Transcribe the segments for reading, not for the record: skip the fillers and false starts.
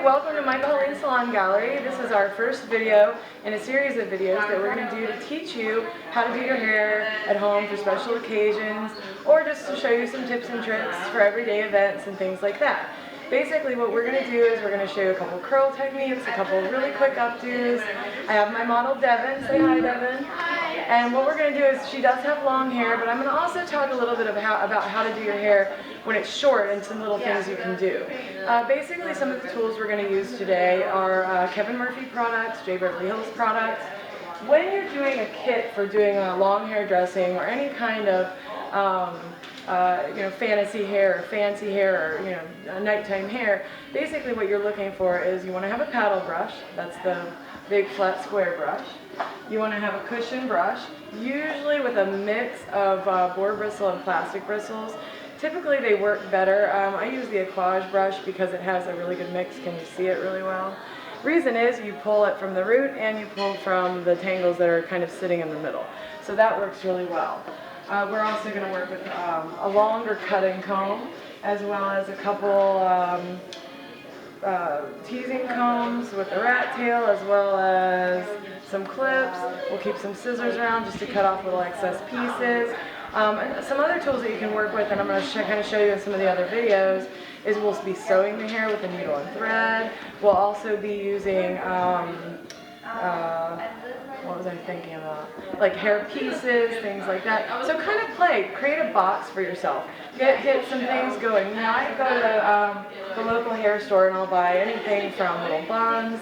welcome to Michael Helene Salon Gallery. This is our first video in a series of videos that we're going to do to teach you how to do your hair at home for special occasions, or just to show you some tips and tricks for everyday events and things like that. Basically what we're going to do is we're going to show you a couple curl techniques, a couple really quick updos. I have my model Devin. Say hi, Devin. And what we're going to do is, she does have long hair, but I'm going to also talk a little bit about how to do your hair when it's short and some little things you can do. Basically, some of the tools we're going to use today are Kevin Murphy products, J. Beverly Hills products. When you're doing a kit for doing a long hair dressing or any kind of fantasy hair or fancy hair or nighttime hair, basically what you're looking for is you want to have a paddle brush. That's the big flat square brush. You want to have a cushion brush, usually with a mix of boar bristle and plastic bristles. Typically they work better. I use the Aquage brush because it has a really good mix. Can you see it really well? Reason is you pull it from the root and you pull from the tangles that are kind of sitting in the middle. So that works really well. We're also going to work with a longer cutting comb, as well as a couple teasing combs with a rat tail, as well as some clips. We'll keep some scissors around just to cut off little excess pieces. And some other tools that you can work with, and I'm going to kind of show you in some of the other videos, is we'll be sewing the hair with a needle and thread. We'll also be using what was I thinking about? Like hair pieces, things like that. So kind of create a box for yourself. Get some things going. Now I go to the local hair store and I'll buy anything from little buns.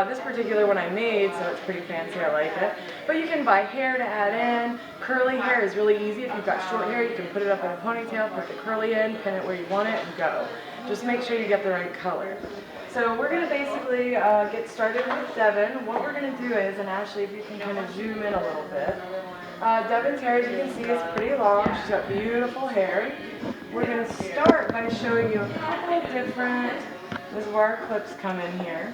This particular one I made, so it's pretty fancy, I like it. But you can buy hair to add in. Curly hair is really easy. If you've got short hair, you can put it up in a ponytail, put the curly in, pin it where you want it, and go. Just make sure you get the right color. So we're going to basically get started with Devin. What we're going to do is, and Ashley, if you can kind of zoom in a little bit. Devin's hair, as you can see, is pretty long. She's got beautiful hair. We're going to start by showing you a couple of different, this is where our clips come in here,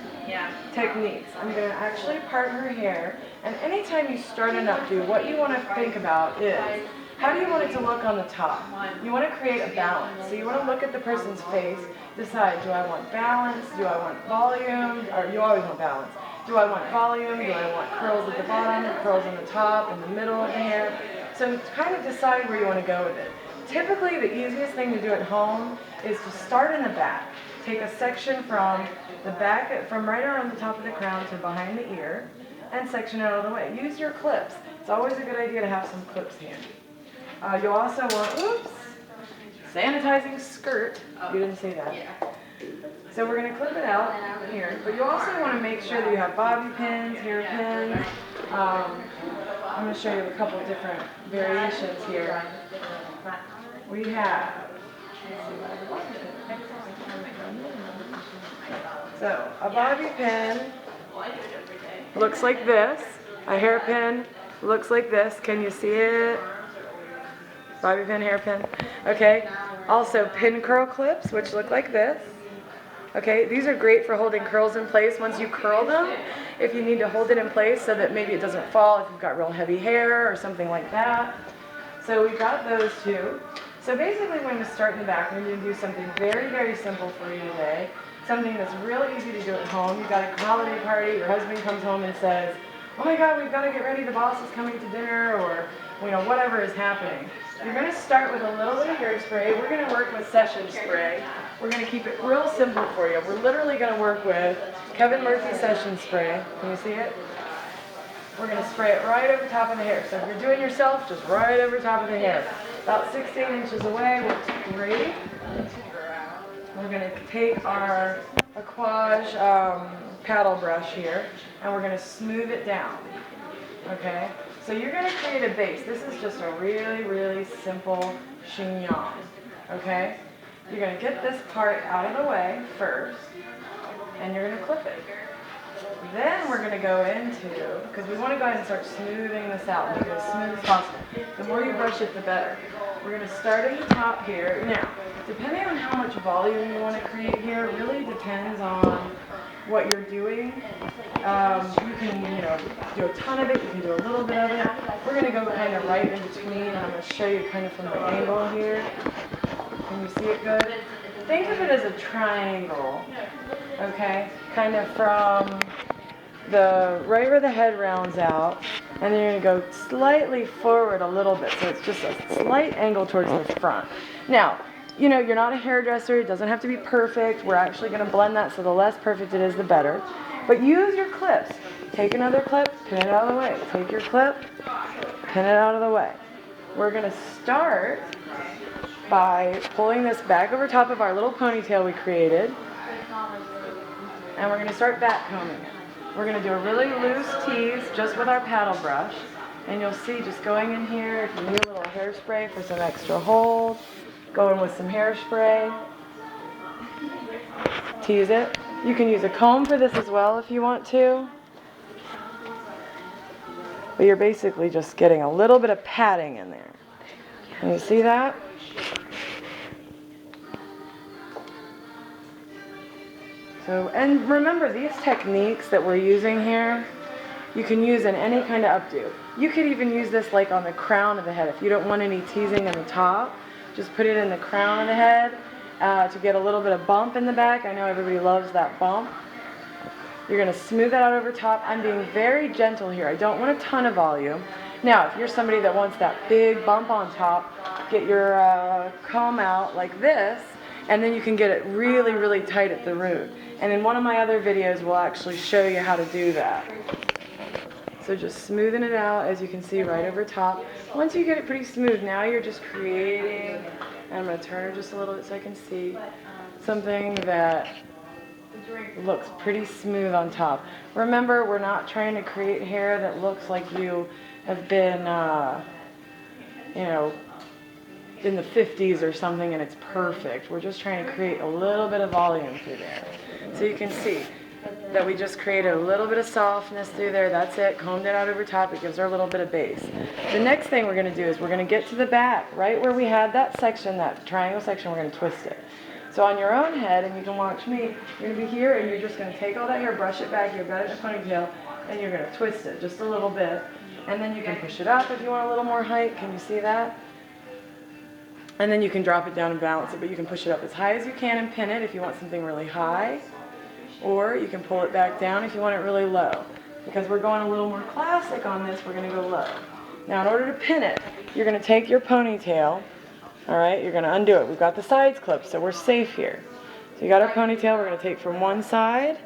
techniques. I'm going to actually part her hair, and anytime you start an updo, what you want to think about is, how do you want it to look on the top? You want to create a balance. So you want to look at the person's face, decide, do I want balance, do I want volume, or you always want balance. Do I want volume, do I want curls at the bottom, curls on the top, in the middle of the hair? So kind of decide where you want to go with it. Typically the easiest thing to do at home is to start in the back. Take a section from the back, from right around the top of the crown to behind the ear, and section it out of the way. Use your clips. It's always a good idea to have some clips handy. You'll also want, sanitizing skirt. You didn't say that. So we're going to clip it out here, but you also want to make sure that you have bobby pins, hair pins. I'm going to show you a couple different variations here. We have, so a bobby pin looks like this. A hairpin looks like this. Can you see it? Bobby pin, hairpin. Okay. Also pin curl clips, which look like this. Okay. These are great for holding curls in place. Once you curl them, if you need to hold it in place so that maybe it doesn't fall if you've got real heavy hair or something like that. So we've got those two. So basically we're going to start in the back. We're going to do something very, very simple for you today. Something that's really easy to do at home. You've got a holiday party, your husband comes home and says, oh my God, we've got to get ready, the boss is coming to dinner, or whatever is happening. You're going to start with a little bit of hairspray. We're going to work with session spray. We're going to keep it real simple for you. We're literally going to work with Kevin Murphy session spray. Can you see it? We're going to spray it right over top of the hair. So if you're doing yourself, just right over top of the hair. About 16 inches away, works great. We're going to take our Aquage paddle brush here, and we're going to smooth it down. Okay? So you're going to create a base. This is just a really, really simple chignon. Okay? You're going to get this part out of the way first, and you're going to clip it. Then we're going to go into, because we want to go ahead and start smoothing this out, make it as smooth as possible. The more you brush it, the better. We're going to start at the top here. Now, depending on how much volume you want to create here, really depends on what you're doing. You can, do a ton of it. You can do a little bit of it. We're going to go kind of right in between, and I'm going to show you kind of from the angle here. Can you see it good? Think of it as a triangle. okay? Kind of from the right where the head rounds out, and then you're going to go slightly forward a little bit, so it's just a slight angle towards the front. Now, you know, you're not a hairdresser, it doesn't have to be perfect. We're actually going to blend that, so the less perfect it is, the better. But use your clips. Take another clip, pin it out of the way. Take your clip, pin it out of the way. We're going to start by pulling this back over top of our little ponytail we created, and we're going to start back combing it. We're going to do a really loose tease just with our paddle brush, and you'll see just going in here, if you need a little hairspray for some extra hold, go in with some hairspray, tease it. You can use a comb for this as well if you want to, but you're basically just getting a little bit of padding in there. Can you see that? So, and remember, these techniques that we're using here, you can use in any kind of updo. You could even use this like on the crown of the head. If you don't want any teasing in the top, just put it in the crown of the head to get a little bit of bump in the back. I know everybody loves that bump. You're going to smooth that out over top. I'm being very gentle here. I don't want a ton of volume. Now, if you're somebody that wants that big bump on top, get your comb out like this, and then you can get it really, really tight at the root. And in one of my other videos, we'll actually show you how to do that. So just smoothing it out, as you can see, right over top. Once you get it pretty smooth, now you're just creating, and I'm going to turn her just a little bit so I can see, something that looks pretty smooth on top. Remember, we're not trying to create hair that looks like you have been, you know, in the 50s or something and it's perfect. We're just trying to create a little bit of volume through there. So you can see that we just created a little bit of softness through there. That's it. Combed it out over top. It gives her a little bit of base. The next thing we're going to do is we're going to get to the back, right where we had that section, that triangle section, we're going to twist it. So on your own head, and you can watch me, you're going to be here and you're just going to take all that hair, brush it back, you've got it in a ponytail, and you're going to twist it just a little bit. And then you can push it up if you want a little more height. Can you see that? And then you can drop it down and balance it, but you can push it up as high as you can and pin it if you want something really high. Or you can pull it back down if you want it really low. Because we're going a little more classic on this, we're going to go low. Now in order to pin it, you're going to take your ponytail, all right, you're going to undo it. We've got the sides clipped, so we're safe here. So you got our ponytail, we're going to take from one side,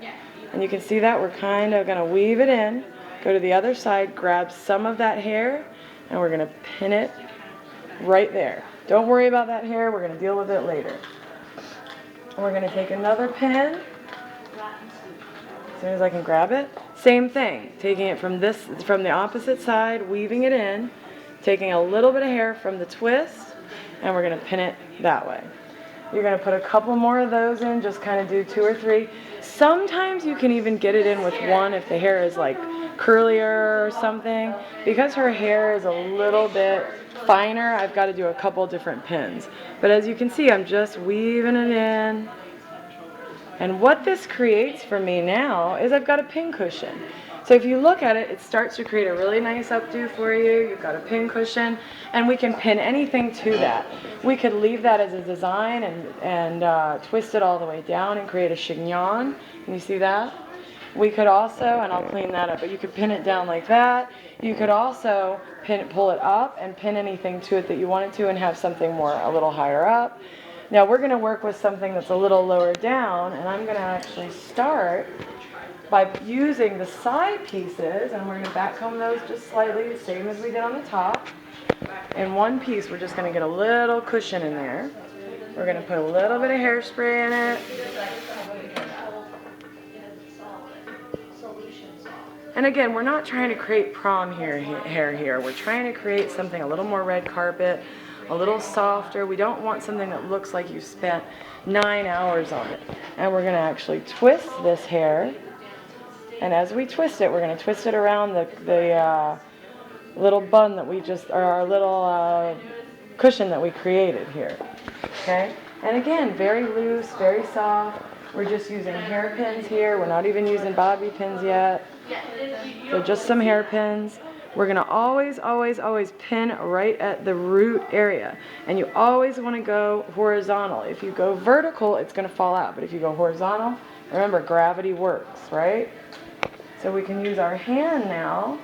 and you can see that we're kind of going to weave it in, go to the other side, grab some of that hair, and we're going to pin it right there. Don't worry about that hair, we're going to deal with it later. And we're going to take another pin, as soon as I can grab it. Same thing, taking it from the opposite side, weaving it in, taking a little bit of hair from the twist, and we're going to pin it that way. You're going to put a couple more of those in, just kind of do 2 or 3. Sometimes you can even get it in with one if the hair is like curlier or something. Because her hair is a little bit finer, I've got to do a couple different pins. But as you can see, I'm just weaving it in. And what this creates for me now is I've got a pin cushion. So if you look at it, it starts to create a really nice updo for you. You've got a pin cushion, and we can pin anything to that. We could leave that as a design and twist it all the way down and create a chignon. Can you see that? We could also, and I'll clean that up, but you could pin it down like that. You could also pull it up and pin anything to it that you wanted to and have something a little higher up. Now we're going to work with something that's a little lower down, and I'm going to actually start by using the side pieces, and we're going to back comb those just slightly, the same as we did on the top. In one piece, we're just going to get a little cushion in there. We're going to put a little bit of hairspray in it. And again, we're not trying to create prom hair here. We're trying to create something a little more red carpet, a little softer. We don't want something that looks like you spent 9 hours on it. And we're going to actually twist this hair. And as we twist it, we're going to twist it around the little bun that we just, or our little cushion that we created here. Okay? And again, very loose, very soft. We're just using hairpins here. We're not even using bobby pins yet. So just some hairpins. We're going to always, always, always pin right at the root area. And you always want to go horizontal. If you go vertical, it's going to fall out. But if you go horizontal, Remember, gravity works, right? So we can use our hand now.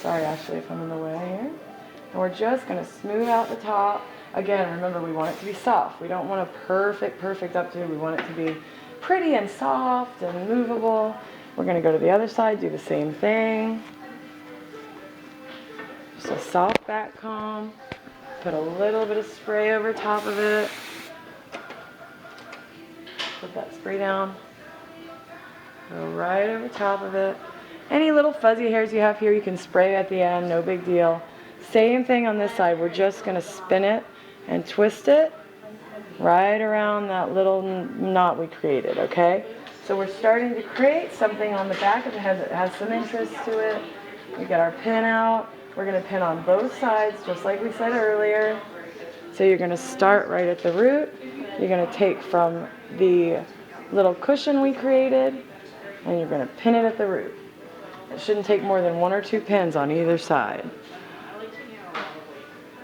Sorry, Ashley, if I'm in the way here. And we're just going to smooth out the top. Again, remember, we want it to be soft. We don't want a perfect updo. We want it to be pretty and soft and movable. We're going to go to the other side, do the same thing. Just a soft back comb. Put a little bit of spray over top of it. Put that spray down. Go right over top of it. Any little fuzzy hairs you have here, you can spray at the end, no big deal. Same thing on this side. We're just going to spin it and twist it right around that little knot we created, okay? So we're starting to create something on the back of the head that has some interest to it. We get our pin out. We're going to pin on both sides, just like we said earlier. So you're going to start right at the root. You're going to take from the little cushion we created, and you're going to pin it at the root. It shouldn't take more than 1 or 2 pins on either side.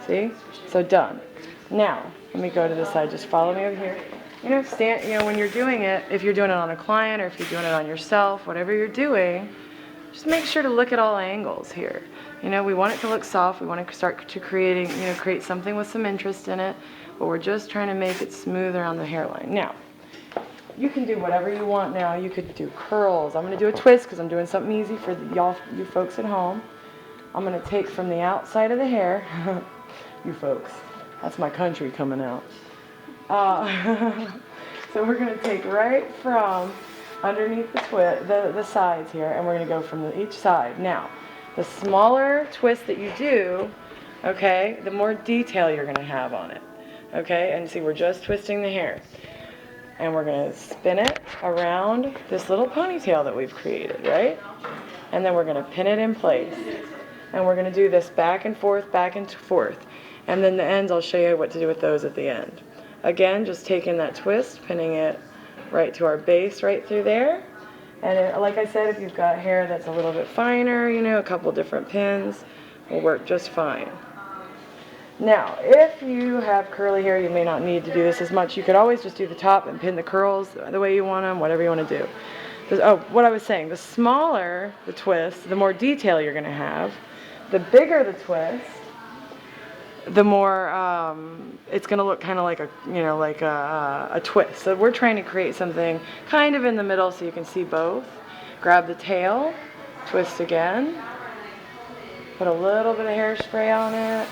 See? So done. Now, let me go to this side. Just follow me over here. When you're doing it, if you're doing it on a client or if you're doing it on yourself, whatever you're doing, just make sure to look at all angles here. We want it to look soft. We want to start to create something with some interest in it, but we're just trying to make it smooth around the hairline. Now, you can do whatever you want now. You could do curls. I'm going to do a twist because I'm doing something easy for you folks at home. I'm going to take from the outside of the hair. You folks. That's my country coming out. So we're going to take right from underneath the sides here, and we're going to go from each side. Now, the smaller twist that you do, okay, the more detail you're going to have on it. Okay, and see, we're just twisting the hair. And we're going to spin it around this little ponytail that we've created, right? And then we're going to pin it in place. And we're going to do this back and forth, back and forth. And then the ends, I'll show you what to do with those at the end. Again, just taking that twist, pinning it right to our base right through there. And like I said, if you've got hair that's a little bit finer, a couple different pins will work just fine. Now, if you have curly hair, you may not need to do this as much. You could always just do the top and pin the curls the way you want them, whatever you want to do. Oh, what I was saying, the smaller the twist, the more detail you're going to have. The bigger the twist, the more it's going to look kind of like a twist. So we're trying to create something kind of in the middle so you can see both. Grab the tail, twist again, put a little bit of hairspray on it.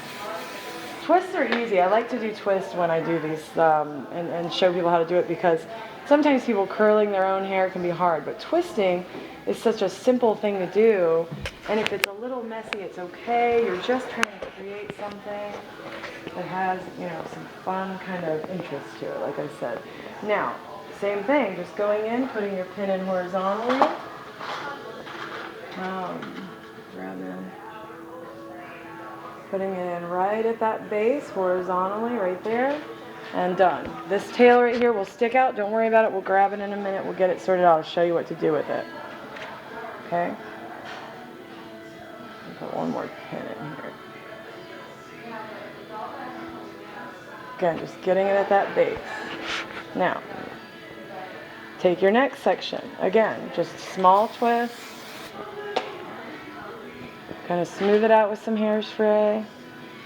Twists are easy. I like to do twists when I do these and show people how to do it, because sometimes people curling their own hair can be hard, but twisting is such a simple thing to do, and if it's a little messy, it's okay. You're just trying to create something that has, some fun kind of interest to it, like I said. Now, same thing, just going in, putting your pin in horizontally, grab in. Putting it in right at that base, horizontally, right there, and done. This tail right here will stick out. Don't worry about it. We'll grab it in a minute. We'll get it sorted out. I'll show you what to do with it. Okay? Put one more pin in here. Again, just getting it at that base. Now, take your next section. Again, just small twist. Kind of smooth it out with some hairspray.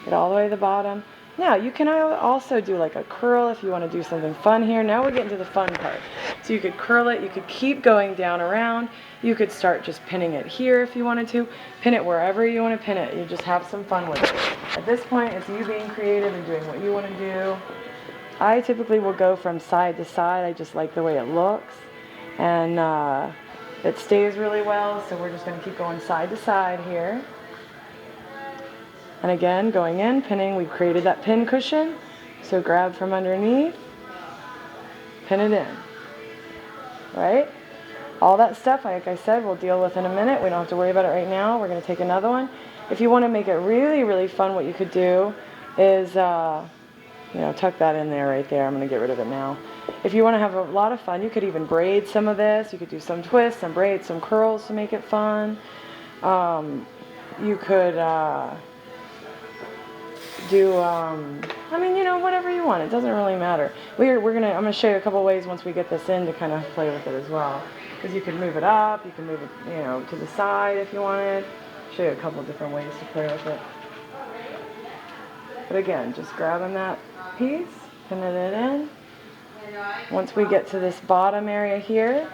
Get all the way to the bottom. Now, you can also do like a curl if you want to do something fun here. Now we're getting to the fun part. So you could curl it. You could keep going down around. You could start just pinning it here if you wanted to. Pin it wherever you want to pin it. You just have some fun with it. At this point, it's you being creative and doing what you want to do. I typically will go from side to side. I just like the way it looks. And it stays really well, so we're just going to keep going side to side here. And again, going in, pinning, we've created that pin cushion, so grab from underneath, pin it in, right? All that stuff, like I said, we'll deal with in a minute. We don't have to worry about it right now. We're going to take another one. If you want to make it really, really fun, what you could do is, tuck that in there right there. I'm going to get rid of it now. If you want to have a lot of fun, you could even braid some of this. You could do some twists, some braids, some curls to make it fun. You could do, I mean, you know, whatever you want. It doesn't really matter. I'm gonna show you a couple ways once we get this in to kind of play with it as well. Because you can move it up, you can move it, you know, to the side if you wanted. Show you a couple different ways to play with it. But again, just grabbing that piece, pinning it in. Once we get to this bottom area here,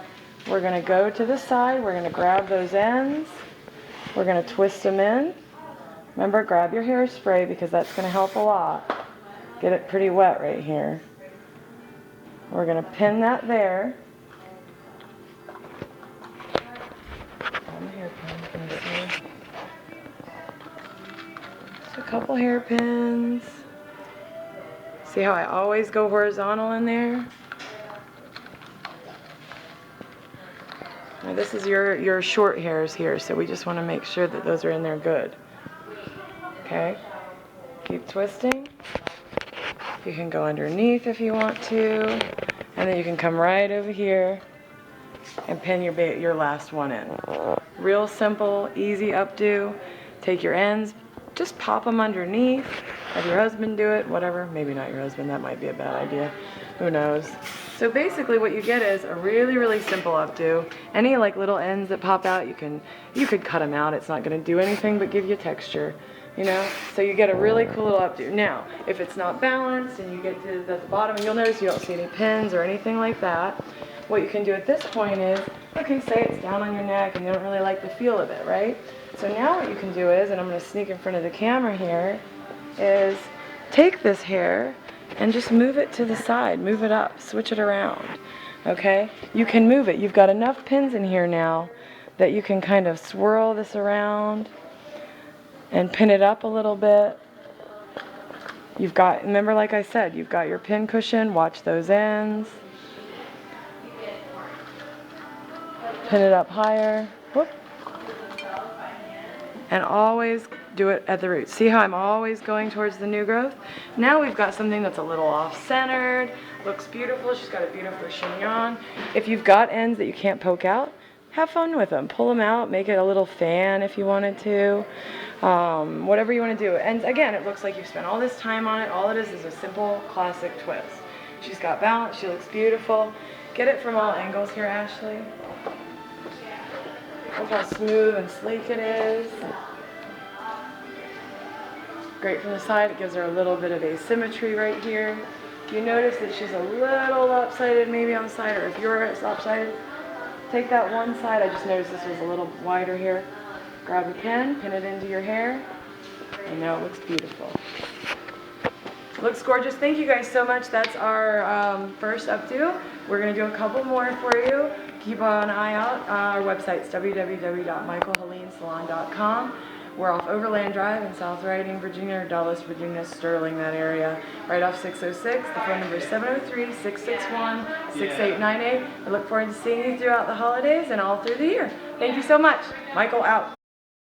we're gonna go to the side, we're gonna grab those ends, we're gonna twist them in. Remember, grab your hairspray because that's going to help a lot. Get it pretty wet right here. We're going to pin that there. Just a couple hairpins. See how I always go horizontal in there? Now this is your short hairs here, so we just want to make sure that those are in there good. Okay, keep twisting. You can go underneath if you want to, and then you can come right over here and pin your last one in. Real simple, easy updo. Take your ends, just pop them underneath. Have your husband do it, whatever. Maybe not your husband, that might be a bad idea. Who knows? So basically what you get is a really, really simple updo. Any like little ends that pop out, you could cut them out. It's not going to do anything but give you texture. You know, so you get a really cool little updo. Now, if it's not balanced and you get to the bottom, and you'll notice you don't see any pins or anything like that, what you can do at this point is, okay, say it's down on your neck and you don't really like the feel of it, right? So now what you can do is, and I'm going to sneak in front of the camera here, is take this hair and just move it to the side, move it up, switch it around, okay? You can move it. You've got enough pins in here now that you can kind of swirl this around and pin it up a little bit. You've got, remember like I said, you've got your pin cushion, watch those ends. Pin it up higher, whoop. And always do it at the root. See how I'm always going towards the new growth? Now we've got something that's a little off-centered, looks beautiful, she's got a beautiful chignon. If you've got ends that you can't poke out, have fun with them. Pull them out, make it a little fan if you wanted to. Whatever you want to do. And again, it looks like you've spent all this time on it. All it is a simple classic twist. She's got balance, she looks beautiful. Get it from all angles here, Ashley. Look how smooth and sleek it is. Great from the side, it gives her a little bit of asymmetry right here. You notice that she's a little lopsided maybe on the side, or if you're lopsided, take that one side. I just noticed this was a little wider here. Grab a pin, pin it into your hair, and now it looks beautiful. Looks gorgeous. Thank you guys so much. That's our first updo. We're going to do a couple more for you. Keep an eye out. Our website's www.michaelhelenesalon.com. We're off Overland Drive in South Riding, Virginia, or Dulles, Virginia, Sterling, that area. Right off 606. The phone number is 703-661-6898. I look forward to seeing you throughout the holidays and all through the year. Thank you so much. Michael out.